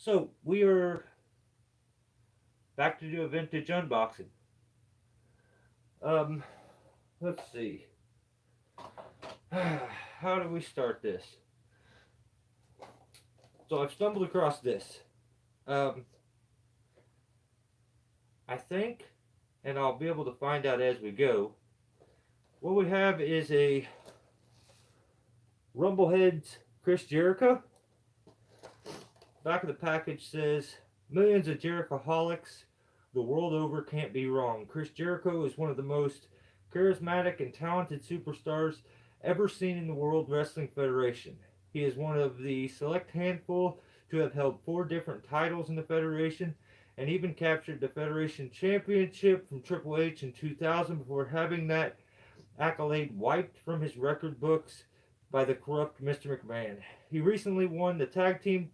So we are back to do a vintage unboxing. Um, let's see. How do we start this? So I've stumbled across this. Um, I think, and I'll be able to find out as we go. What we have is a Rumbleheads Chris Jericho. Back of the package says, "Millions of Jerichoholics the world over can't be wrong. Chris Jericho is one of the most charismatic and talented superstars ever seen in the World Wrestling Federation. He is one of the select handful to have held 4 different titles in the Federation and even captured the Federation Championship from Triple H in 2000 before having that accolade wiped from his record books by the corrupt Mr. McMahon. He recently won the Tag Team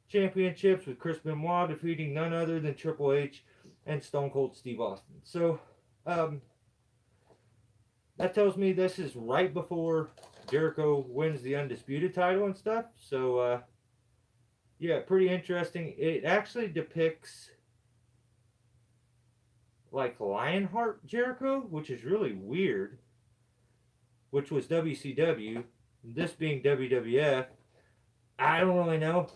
Championships with Chris Benoit, defeating none other than Triple H and Stone Cold Steve Austin." So, um, that tells me this is right before Jericho wins the Undisputed title and stuff. So, yeah, pretty interesting. It actually depicts like Lionheart Jericho, which is really weird, which was WCW. This being WWF, I don't really know.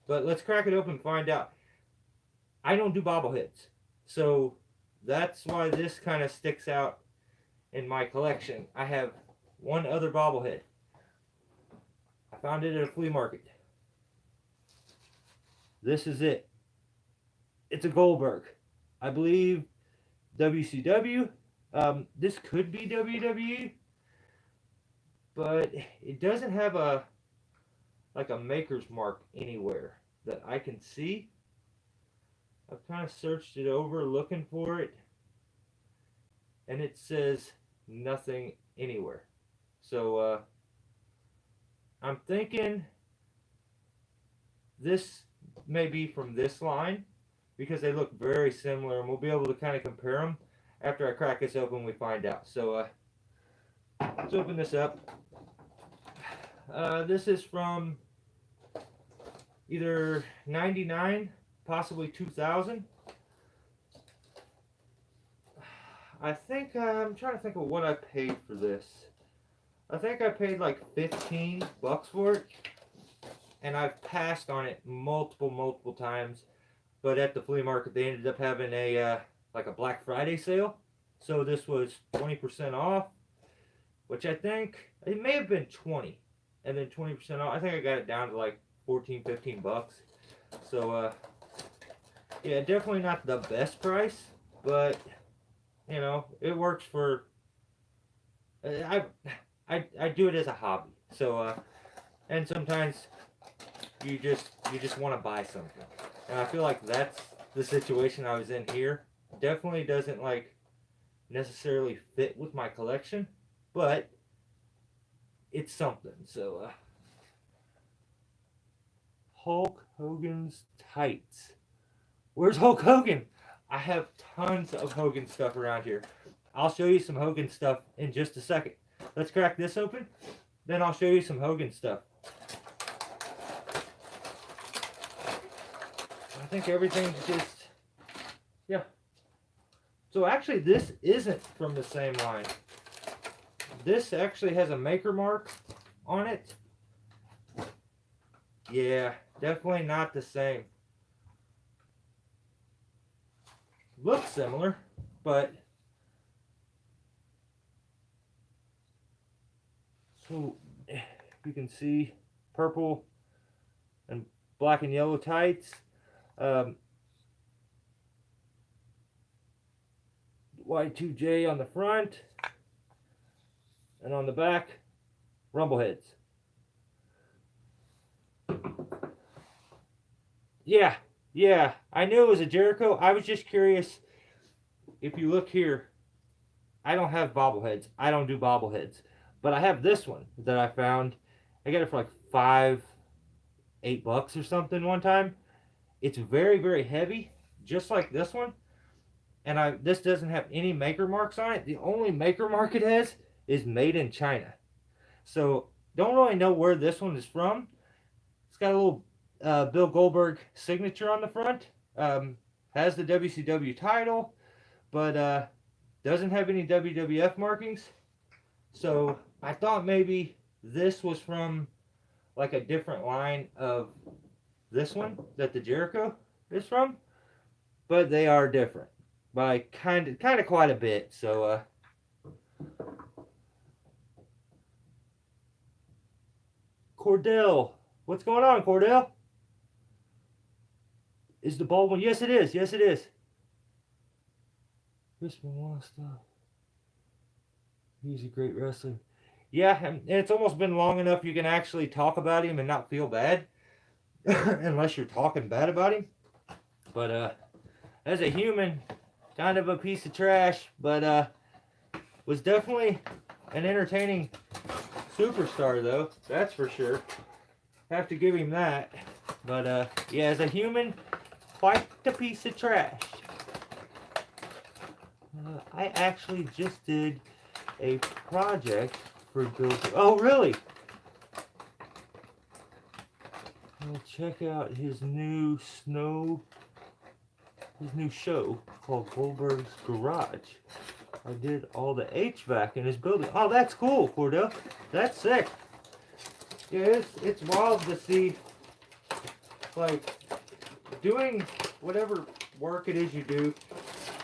But let's crack it open and find out. I don't do bobbleheads, so that's why this kind of sticks out in my collection. I have one other bobblehead. I found it at a flea market. This is it. It's a Goldberg. I believe WCW. This could be WWE, but it doesn't have a like a maker's mark anywhere that I can see. I've kind of searched it over looking for it, and it says nothing anywhere. So I'm thinking this may be from this line because they look very similar, and we'll be able to kind of compare them after I crack this open. We find out. So let's open this up. This is from either 99, possibly 2000. I think I'm trying to think of what I paid for this. I think I paid like $15 for it, and I've passed on it multiple times. But at the flea market, they ended up having a like a Black Friday sale, so this was 20% off, which I think it may have been 20, and then 20% off. I think I got it down to like 14, $15. So yeah, definitely not the best price, but you know it works for. I do it as a hobby. So and sometimes you just want to buy something, and I feel like that's the situation I was in here. Definitely doesn't like necessarily fit with my collection, but it's something. So Hulk Hogan's tights. Where's Hulk Hogan? I have tons of Hogan stuff around here. I'll show you some Hogan stuff in just a second. Let's crack this open, then I'll show you some Hogan stuff. I think everything's just, yeah. So actually this isn't from the same line. This actually has a maker mark on it. Yeah, definitely not the same. Looks similar, but so you can see purple and black and yellow tights. Y2J on the front, and on the back, Rumbleheads. Yeah, I knew it was a Jericho. I was just curious. If you look here, I don't have bobbleheads. I don't do bobbleheads. But I have this one that I found. I got it for like $8 or something one time. It's very heavy, just like this one. And this doesn't have any maker marks on it. The only maker mark it has is made in China. So don't really know where this one is from. It's got a little Bill Goldberg signature on the front. Has the WCW title, but doesn't have any WWF markings. So I thought maybe this was from like a different line of this one that the Jericho is from, but they are different by kind of quite a bit. So Cordell, what's going on, Cordell? Is the ball one? Yes, it is. Yes, it is. Chris Benoit stuff. He's a great wrestler. Yeah, and it's almost been long enough you can actually talk about him and not feel bad, unless you're talking bad about him. But as a human, kind of a piece of trash, but was definitely an entertaining superstar, though. That's for sure. Have to give him that. But yeah, as a human, quite a piece of trash. I actually just did a project for Bill. Oh, really? Well, check out his new show called Goldberg's Garage. I did all the HVAC in his building. Oh, that's cool, Cordell. That's sick. Yeah, it's wild to see, like, doing whatever work it is you do.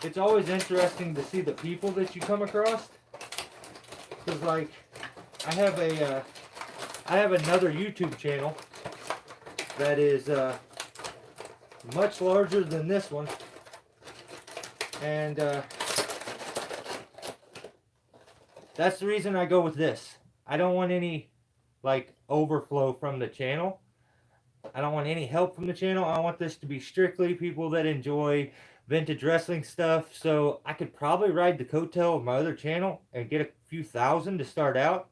It's always interesting to see the people that you come across. Cause like, I have another YouTube channel that is much larger than this one, and that's the reason I go with this. I don't want any like overflow from the channel. I don't want any help from the channel. I want this to be strictly people that enjoy vintage wrestling stuff. So I could probably ride the coattail of my other channel and get a few thousand to start out,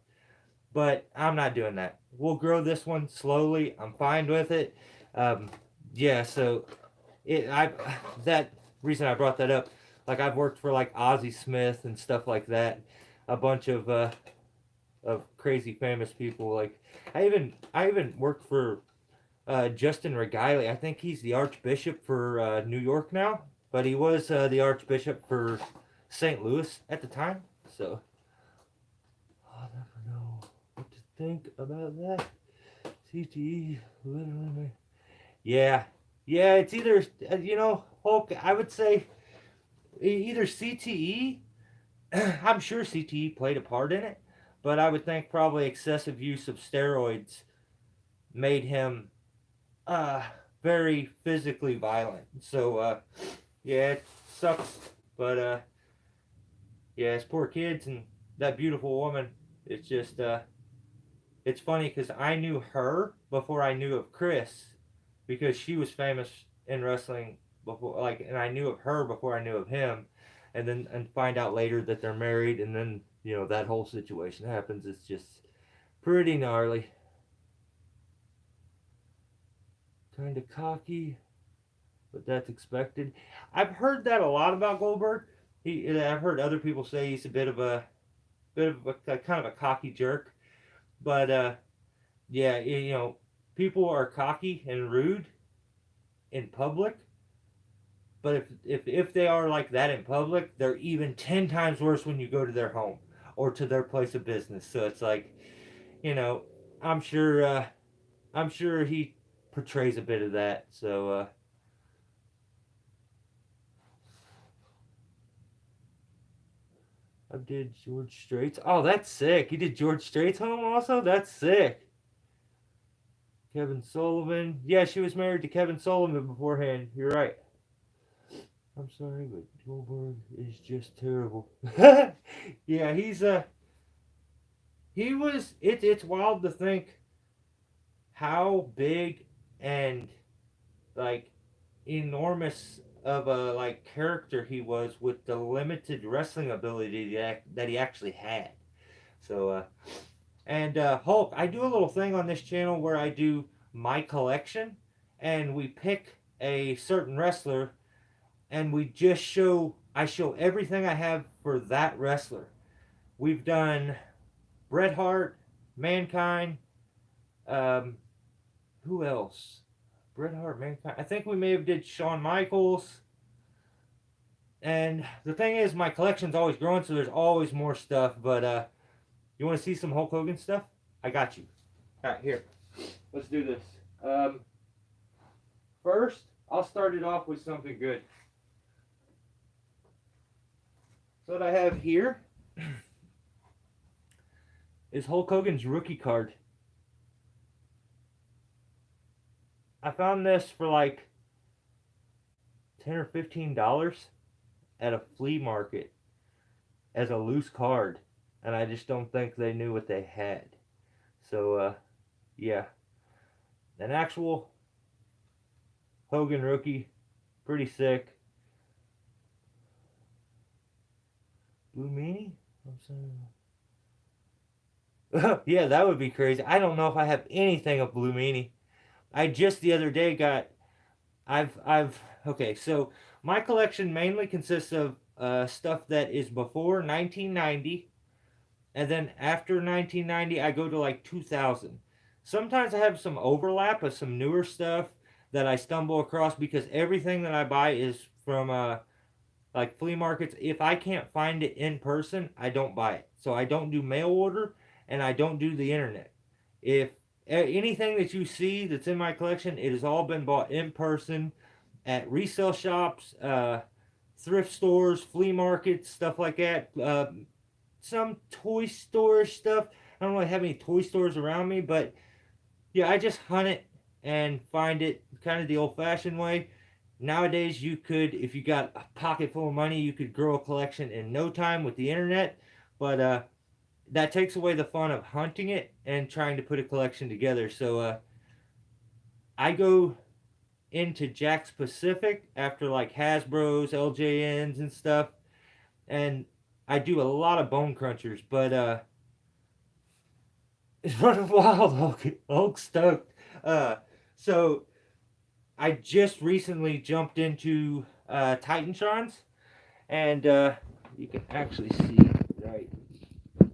but I'm not doing that. We'll grow this one slowly. I'm fine with it. Yeah, so that reason I brought that up, like I've worked for like Ozzie Smith and stuff like that, a bunch of crazy famous people. Like I even worked for Justin Regaili. I think he's the Archbishop for New York now, but he was the Archbishop for St. Louis at the time. So I'll never know what to think about that. CTE literally. Yeah, yeah. It's either Hulk. I would say either CTE. I'm sure CTE played a part in it, but I would think probably excessive use of steroids made him very physically violent. So yeah, it sucks, but yeah, his poor kids and that beautiful woman. It's just it's funny because I knew her before I knew of Chris, because she was famous in wrestling before, like, and I knew of her before I knew of him, and find out later that they're married, and then that whole situation happens. It's just pretty gnarly. Kind of cocky, but that's expected. I've heard that a lot about Goldberg. I've heard other people say he's a kind of a cocky jerk, but yeah, people are cocky and rude in public, but if they are like that in public, they're even 10 times worse when you go to their home or to their place of business. So it's like, I'm sure he portrays a bit of that. So I did George Strait's. Oh, that's sick. You did George Strait's home also? That's sick. Kevin Sullivan. Yeah, she was married to Kevin Sullivan beforehand. You're right. I'm sorry, but Goldberg is just terrible. Yeah, it's wild to think how big and like enormous of a like character he was with the limited wrestling ability that he actually had. So and Hulk, I do a little thing on this channel where I do my collection, and we pick a certain wrestler, and I show everything I have for that wrestler. We've done Bret Hart, Mankind, who else? Bret Hart, Mankind. I think we may have did Shawn Michaels. And the thing is, my collection's always growing, so there's always more stuff. But you want to see some Hulk Hogan stuff? I got you. All right, here. Let's do this. First, I'll start it off with something good. So what I have here is Hulk Hogan's rookie card. I found this for like $10 or $15 at a flea market as a loose card, and I just don't think they knew what they had. So yeah, an actual Hogan rookie, pretty sick. Blue Meanie? Yeah, that would be crazy. I don't know if I have anything of Blue Meanie. I just the other day got. Okay. So my collection mainly consists of stuff that is before 1990, and then after 1990, I go to like 2000. Sometimes I have some overlap of some newer stuff that I stumble across because everything that I buy is from like flea markets. If I can't find it in person, I don't buy it. So I don't do mail order and I don't do the internet. If anything that you see that's in my collection, it has all been bought in person at resale shops, thrift stores, flea markets, stuff like that. Some toy store stuff. I don't really have any toy stores around me, but yeah, I just hunt it and find it kind of the old fashioned way. Nowadays, you could, if you got a pocket full of money, you could grow a collection in no time with the internet. But that takes away the fun of hunting it and trying to put a collection together. So I go into Jack's Pacific after like Hasbro's, LJNs, and stuff, and I do a lot of bone crunchers. But it's running wild, Hulk stoked. So I just recently jumped into Titantrons, and you can actually see right. I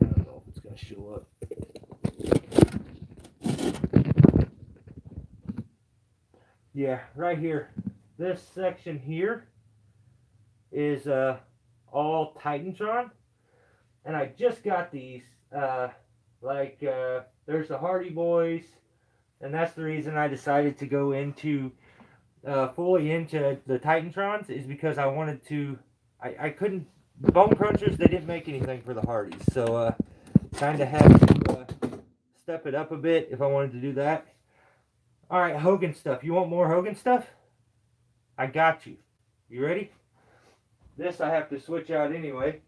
don't know if it's gonna show up. Yeah, right here. This section here is all Titantron, and I just got these. There's the Hardy Boys, and that's the reason I decided to go into fully into the Titantrons is because I wanted to. I couldn't. The Bone Crunchers, they didn't make anything for the Hardys, so kind of had to step it up a bit if I wanted to do that. All right, Hogan stuff. You want more Hogan stuff? I got you. You ready? This I have to switch out anyway.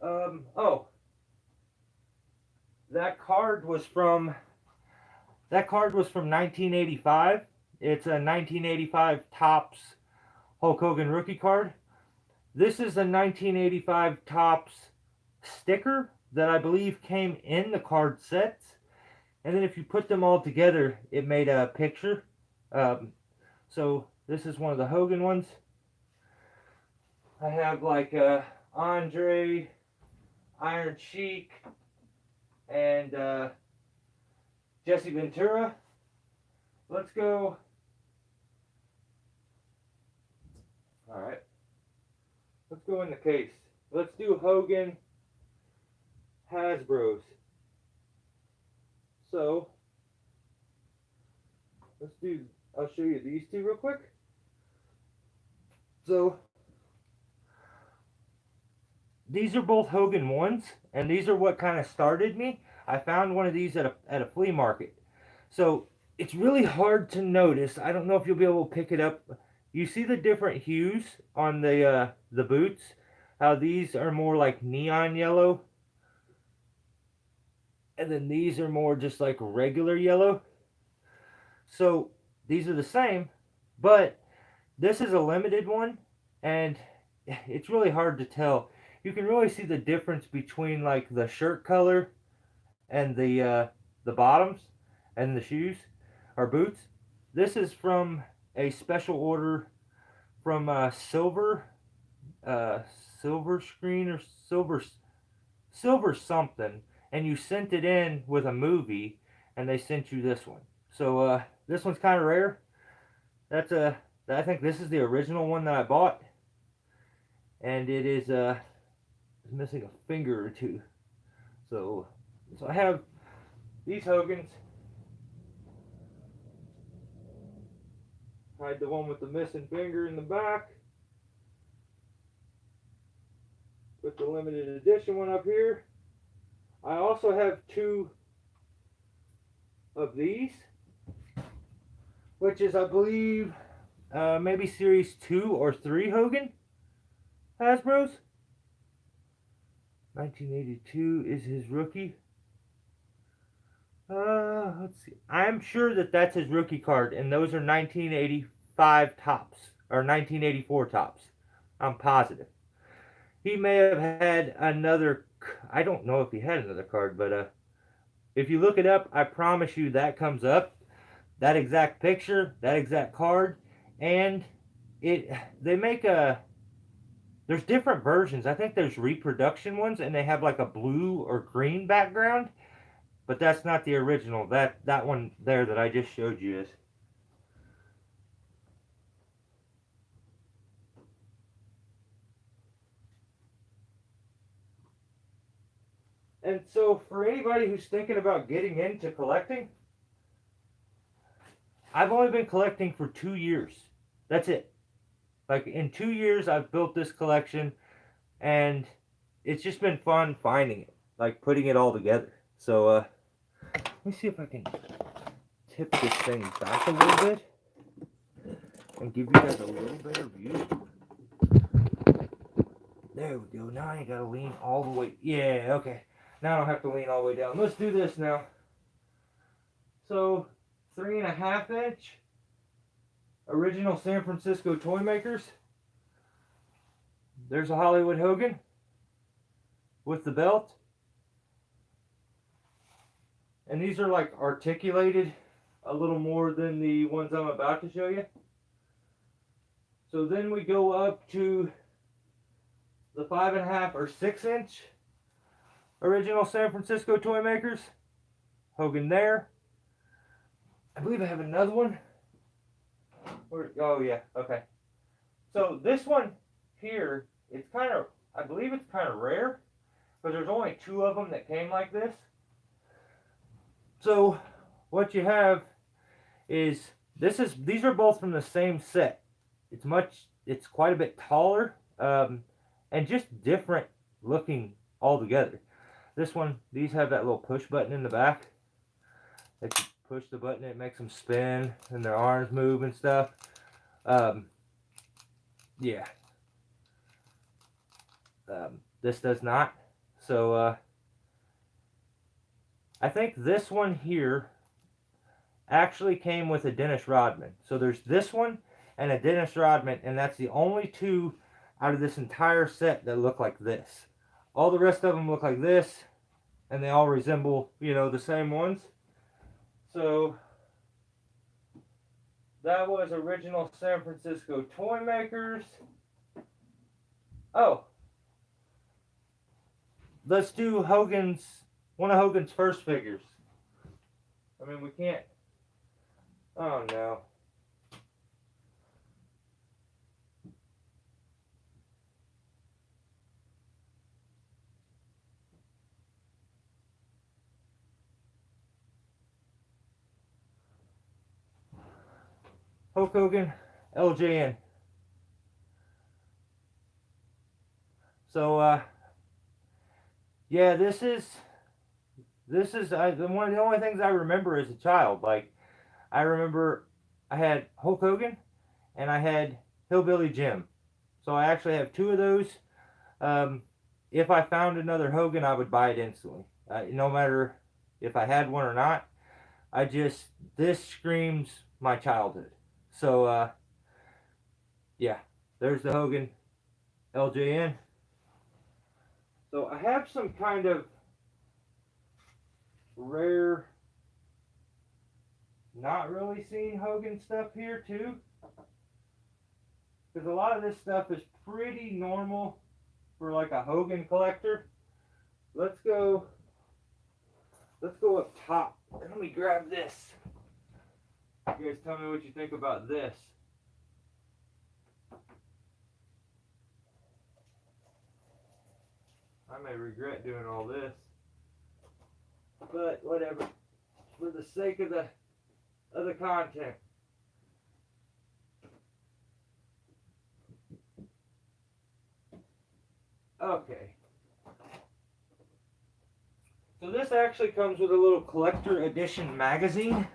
Oh, that card was from 1985. It's a 1985 Topps Hulk Hogan rookie card. This is a 1985 Topps sticker that I believe came in the card sets. And then if you put them all together, it made a picture. So this is one of the Hogan ones. I have like Andre, Iron Sheik, and Jesse Ventura. Let's go. All right. Let's go in the case. Let's do Hogan Hasbro's. So, I'll show you these two real quick. So, these are both Hogan ones, and these are what kind of started me. I found one of these at a flea market. So, it's really hard to notice. I don't know if you'll be able to pick it up. You see the different hues on the boots? How these are more like neon yellow, and then these are more just like regular yellow. So these are the same, but this is a limited one, and it's really hard to tell. You can really see the difference between like the shirt color and the bottoms and the shoes or boots. This is from a special order from Silver Screen or Silver something, and you sent it in with a movie, and they sent you this one. So this one's kind of rare. That's a I think this is the original one that I bought, and it is missing a finger or two. So I have these Hogans. Hide the one with the missing finger in the back. Put the limited edition one up here. I also have two of these, which is, I believe, maybe Series 2 or 3 Hogan Hasbro's. 1982 is his rookie. Let's see. I'm sure that that's his rookie card, and those are 1985 tops, or 1984 tops. I'm positive. He may have had another, I don't know if he had another card, but if you look it up, I promise you that comes up. That exact picture, that exact card, and they make there's different versions. I think there's reproduction ones, and they have like a blue or green background, but that's not the original. That one there that I just showed you is. And so for anybody who's thinking about getting into collecting, I've only been collecting for 2 years. That's it. Like in 2 years, I've built this collection, and it's just been fun finding it, like putting it all together. So let me see if I can tip this thing back a little bit and give you guys a little better view. There we go. Now I gotta lean all the way. Yeah, okay. Now I don't have to lean all the way down. Let's do this now. So 3.5 inch original San Francisco toy makers. There's a Hollywood Hogan with the belt. And these are like articulated a little more than the ones I'm about to show you. So then we go up to the 5.5 or 6 inch original San Francisco toy makers. Hogan there. I believe I have another one. Oh yeah, okay. So this one here, it's kind of, I believe it's kind of rare, because there's only 2 of them that came like this. So what you have is these are both from the same set. It's quite a bit taller, and just different looking altogether. This one, these have that little push button in the back. That you push the button, it makes them spin and their arms move and stuff. Yeah. This does not. So I think this one here actually came with a Dennis Rodman. So there's this one and a Dennis Rodman, and that's the only 2 out of this entire set that look like this. All the rest of them look like this, and they all resemble, the same ones. So that was original San Francisco toy makers. Oh, let's do one of Hogan's first figures. I mean, we can't. Oh no. Hulk Hogan, LJN. So yeah, this is one of the only things I remember as a child. Like, I remember I had Hulk Hogan and I had Hillbilly Jim. So I actually have 2 of those. If I found another Hogan, I would buy it instantly. No matter if I had one or not. This screams my childhood. So yeah, there's the Hogan LJN. So I have some kind of rare, not really seen Hogan stuff here too, because a lot of this stuff is pretty normal for like a Hogan collector. Let's go let's go up top. Let me grab this. You guys tell me what you think about this. I may regret doing all this, but whatever, for the sake of the content. Okay. So this actually comes with a little collector edition magazine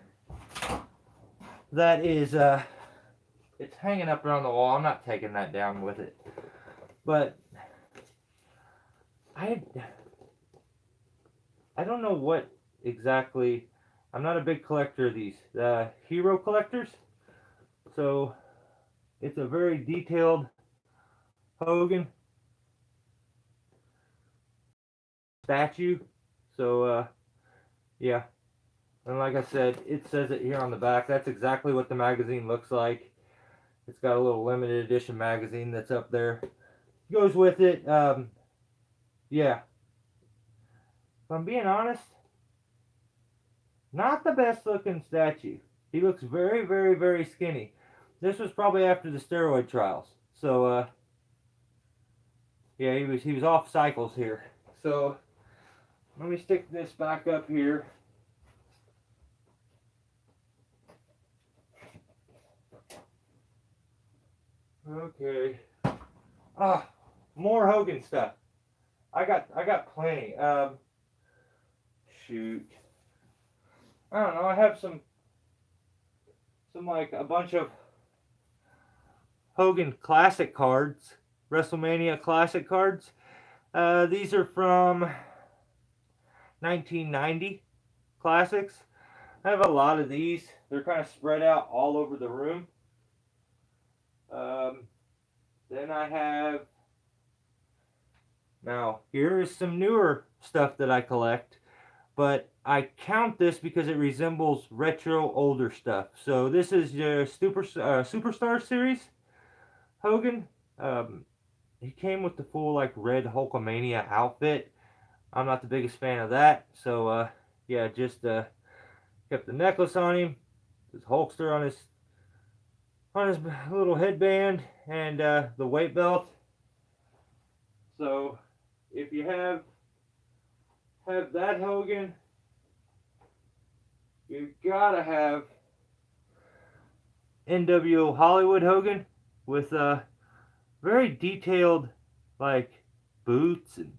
that is it's hanging up around the wall. I'm not taking that down with it, but I don't know what exactly. I'm not a big collector of these hero collectors, so it's a very detailed Hogan statue. So yeah, and like I said, it says it here on the back. That's exactly what the magazine looks like. It's got a little limited edition magazine that's up there. Goes with it. Yeah. If I'm being honest, not the best looking statue. He looks very, very, very skinny. This was probably after the steroid trials. So yeah, he was off cycles here. So let me stick this back up here. Okay. More Hogan stuff. I got plenty. Shoot. I don't know. I have some like a bunch of Hogan classic cards, WrestleMania classic cards. These are from 1990 classics. I have a lot of these. They're kind of spread out all over the room. Then I have, now here is some newer stuff that I collect, but I count this because it resembles retro older stuff. So this is your Superstar series Hogan. He came with the full like red Hulkamania outfit. I'm not the biggest fan of that, so yeah, just kept the necklace on him, his Hulkster on his little headband, and the weight belt. So if you have that Hogan, you gotta have NWO Hollywood Hogan with very detailed like boots and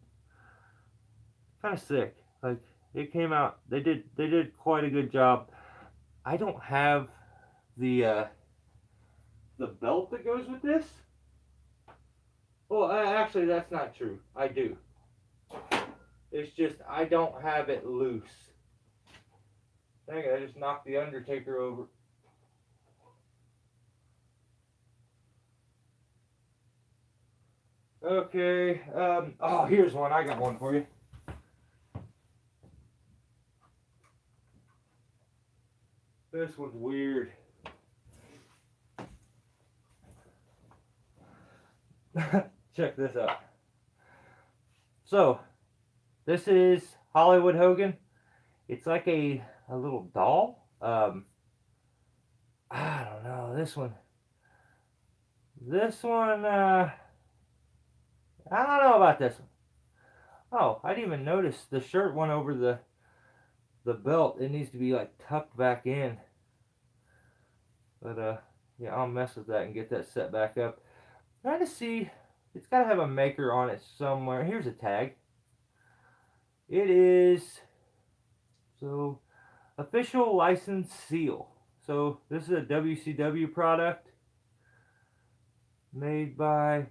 kind of sick. Like it came out, they did quite a good job. I don't have the belt that goes with this. Well, actually, that's not true. I do. It's just I don't have it loose. Dang it! I just knocked the Undertaker over. Okay. Oh, here's one. I got one for you. This one's weird. Check this out. So, this is Hollywood Hogan. It's like a little doll. I don't know. This one, I don't know about this one. Oh, I didn't even notice the shirt went over the belt. It needs to be like tucked back in. But yeah, I'll mess with that and get that set back up. Trying to see, it's got to have a maker on it somewhere. Here's a tag. It is, so, official license seal. So this is a WCW product made by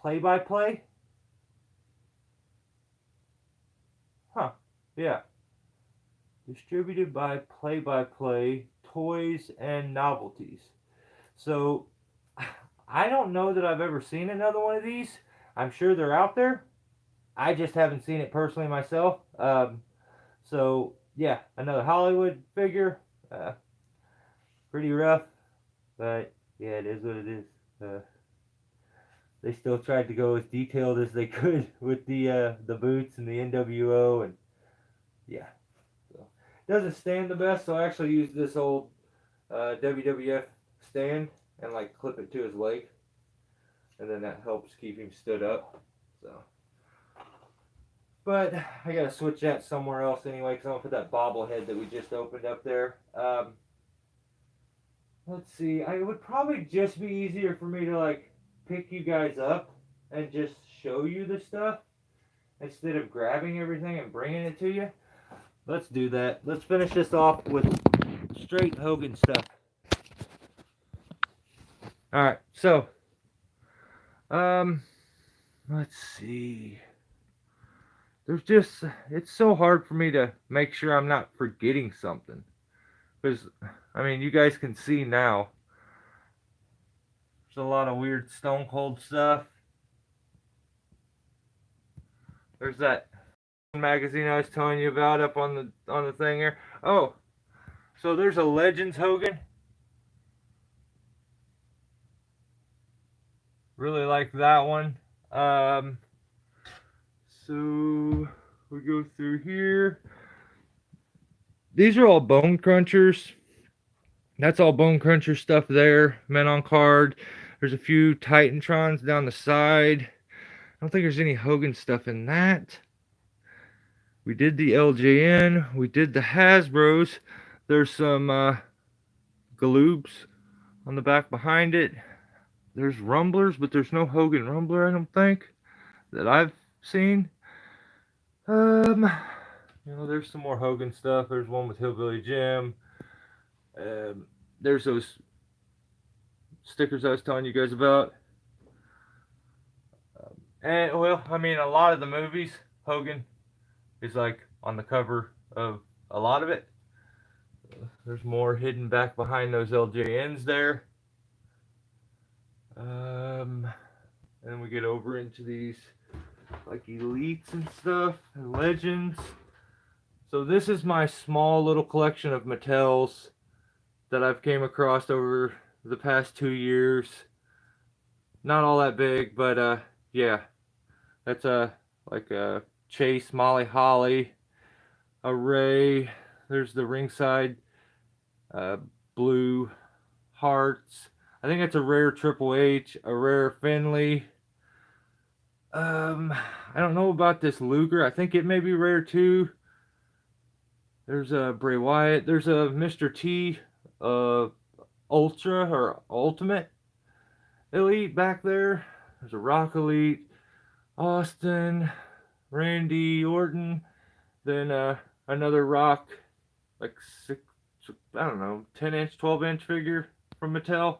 Play by Play. Huh, yeah. Distributed by Play by Play Toys and Novelties. So I don't know that I've ever seen another one of these. I'm sure they're out there. I just haven't seen it personally myself. So yeah, another Hollywood figure. Pretty rough, but yeah, it is what it is. They still tried to go as detailed as they could with the boots and the NWO, and yeah. So Doesn't stand the best, so I actually use this old WWF stand and like clip it to his leg, and then that helps keep him stood up. So, but I gotta switch that somewhere else anyway, because I'm gonna put that bobblehead that we just opened up there. Let's see. It would probably just be easier for me to like pick you guys up and just show you the stuff instead of grabbing everything and bringing it to you. Let's do that. Let's finish this off with straight Hogan stuff. Alright, so let's see. It's so hard for me to make sure I'm not forgetting something. Because, I mean, you guys can see now. There's a lot of weird Stone Cold stuff. There's that magazine I was telling you about up on the thing here. Oh, so there's a Legends Hogan. Really like that one. So we go through here. These are all Bone Crunchers. That's all Bone Cruncher stuff there. Men on card. There's a few Titantrons down the side. I don't think there's any Hogan stuff in that. We did the LJN. We did the Hasbros. There's some Galoobs on the back behind it. There's Rumblers, but there's no Hogan Rumbler, I don't think, that I've seen. You know, there's some more Hogan stuff. There's one with Hillbilly Jim. There's those stickers I was telling you guys about. And, well, I mean, a lot of the movies, Hogan is like on the cover of a lot of it. There's more hidden back behind those LJNs there. And we get over into these like Elites and stuff and Legends. So this is my small little collection of Mattels that I've came across over the past 2 years. Not all that big, but yeah, that's like a Chase, Molly Holly, a Ray. There's the ringside blue hearts. I think it's a rare Triple H, a rare Finley. I don't know about this Luger. I think it may be rare too. There's a Bray Wyatt. There's a Mr. T Ultra or Ultimate Elite back there. There's a Rock Elite, Austin, Randy Orton, then another Rock, like 10-inch, 12-inch figure from Mattel.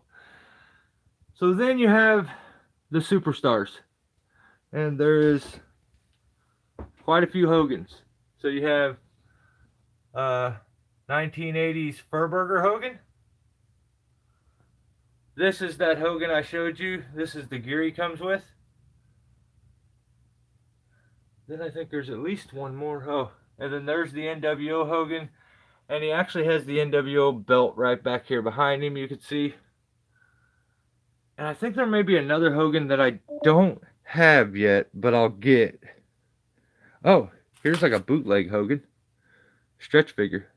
So then you have the Superstars, and there is quite a few Hogans. So you have 1980s Furburger Hogan. This is that Hogan I showed you. This is the gear he comes with. Then I think there's at least one more. Oh, and then there's the NWO Hogan. And he actually has the NWO belt right back here behind him, you can see. And I think there may be another Hogan that I don't have yet, but I'll get. Oh, here's like a bootleg Hogan. Stretch figure.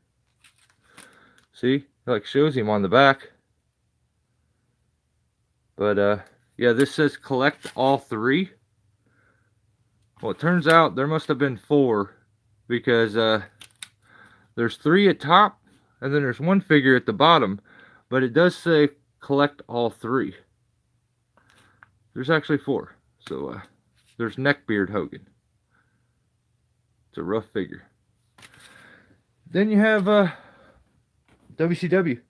See? It like shows him on the back. But yeah, this says collect all 3. Well, it turns out there must have been 4, because there's 3 at top and then there's 1 figure at the bottom, but it does say collect all 3. There's actually 4. So there's Neckbeard Hogan. It's a rough figure. Then you have WCW.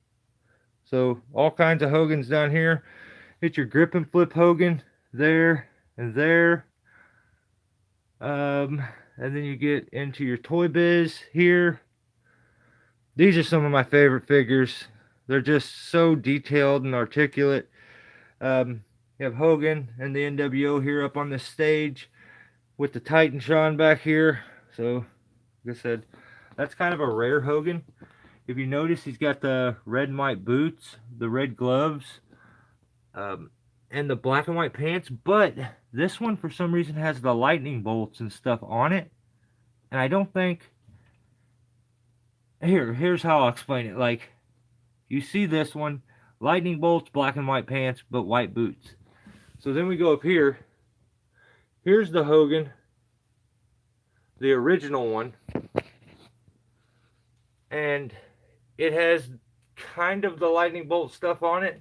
So all kinds of Hogans down here. Hit your grip and flip Hogan there and there. And then you get into your Toy Biz here. These are some of my favorite figures. They're just so detailed and articulate. You have Hogan and the NWO here up on this stage with the Titantron back here. So, like I said, that's kind of a rare Hogan. If you notice, he's got the red and white boots, the red gloves, and the black and white pants. But this one, for some reason, has the lightning bolts and stuff on it. And I don't think here's how I'll explain it. Like, you see this one, lightning bolts, black and white pants, but white boots. So then we go up here. Here's the Hogan, the original one, and it has kind of the lightning bolt stuff on it,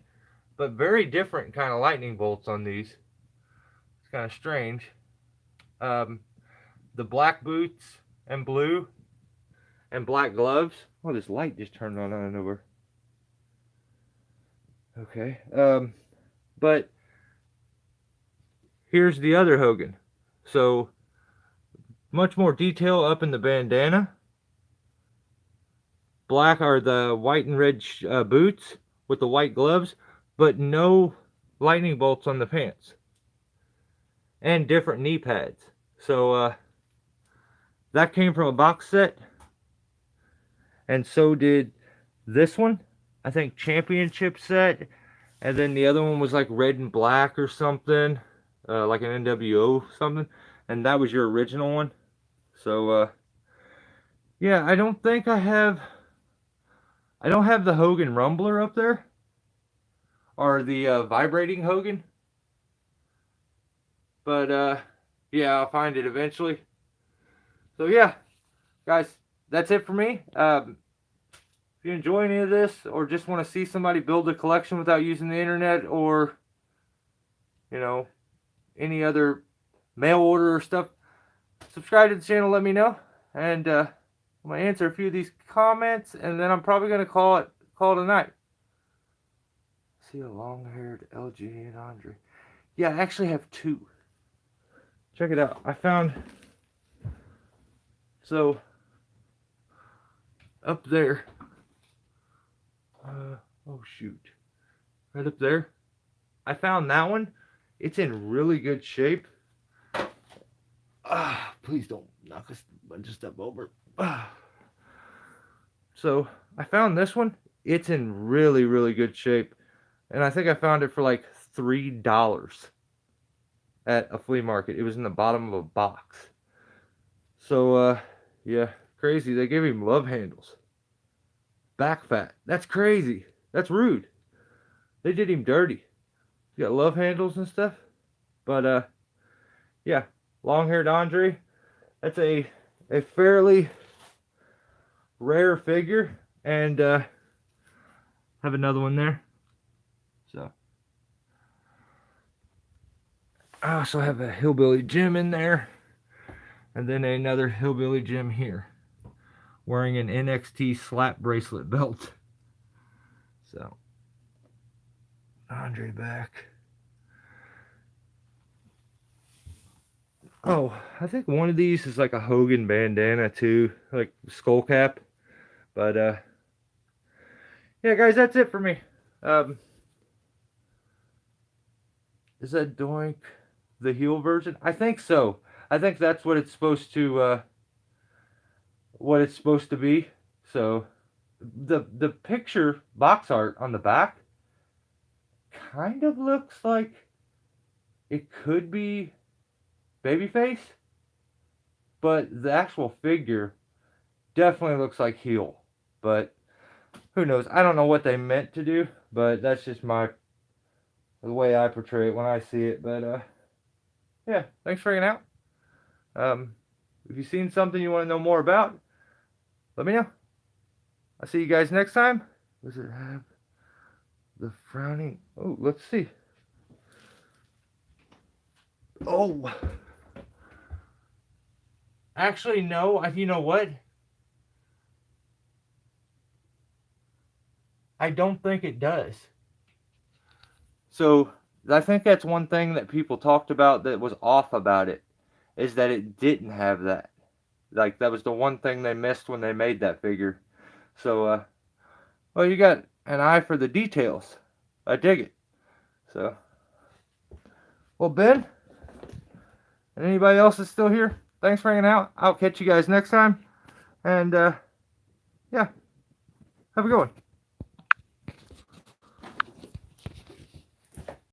but very different kind of lightning bolts on these. It's kind of strange. The black boots and blue and black gloves. Oh, this light just turned on out of nowhere. Okay. But here's the other Hogan. So much more detail up in the bandana. Black are the white and red boots with the white gloves, but no lightning bolts on the pants. And different knee pads. So that came from a box set. And so did this one. I think championship set. And then the other one was like red and black or something. Like an NWO something. And that was your original one. So yeah, I don't think I have the Hogan Rumbler up there. Or the vibrating Hogan. But yeah, I'll find it eventually. So yeah, guys, that's it for me. If you enjoy any of this, or just want to see somebody build a collection without using the internet, or you know, any other mail order or stuff, subscribe to the channel. Let me know, and I'm gonna answer a few of these comments, and then I'm probably gonna call it a night. See a long-haired LG and Andre. Yeah, I actually have two. Check it out. I found. So, up there, oh shoot, right up there, I found that one. It's in really good shape. Please don't knock a bunch of stuff over. So, I found this one. It's in really, really good shape. And I think I found it for like $3 at a flea market. It was in the bottom of a box. So, yeah, crazy. They gave him love handles. Back fat. That's crazy. That's rude. They did him dirty. He got love handles and stuff. But, yeah, long-haired Andre. That's a fairly rare figure. And, have another one there. So, I also have a Hillbilly Jim in there. And then another Hillbilly Jim here, wearing an NXT slap bracelet belt. So, Andre back. Oh, I think one of these is like a Hogan bandana too, like skull cap. But yeah, guys, that's it for me. Is that Doink the heel version? I think so. I think that's what it's supposed to be. So the picture box art on the back kind of looks like it could be babyface, but the actual figure definitely looks like heel. But who knows? I don't know what they meant to do, but that's just the way I portray it when I see it. But yeah, thanks for hanging out. If you've seen something you want to know more about, let me know. I'll see you guys next time. Does it have the frowning? Oh, let's see. Oh. Actually, no. You know what? I don't think it does. So, I think that's one thing that people talked about that was off about it, is that it didn't have that. Like, that was the one thing they missed when they made that figure. So, well, you got an eye for the details. I dig it. So, well, Ben, and anybody else that's still here, thanks for hanging out. I'll catch you guys next time. And, yeah, have a good one.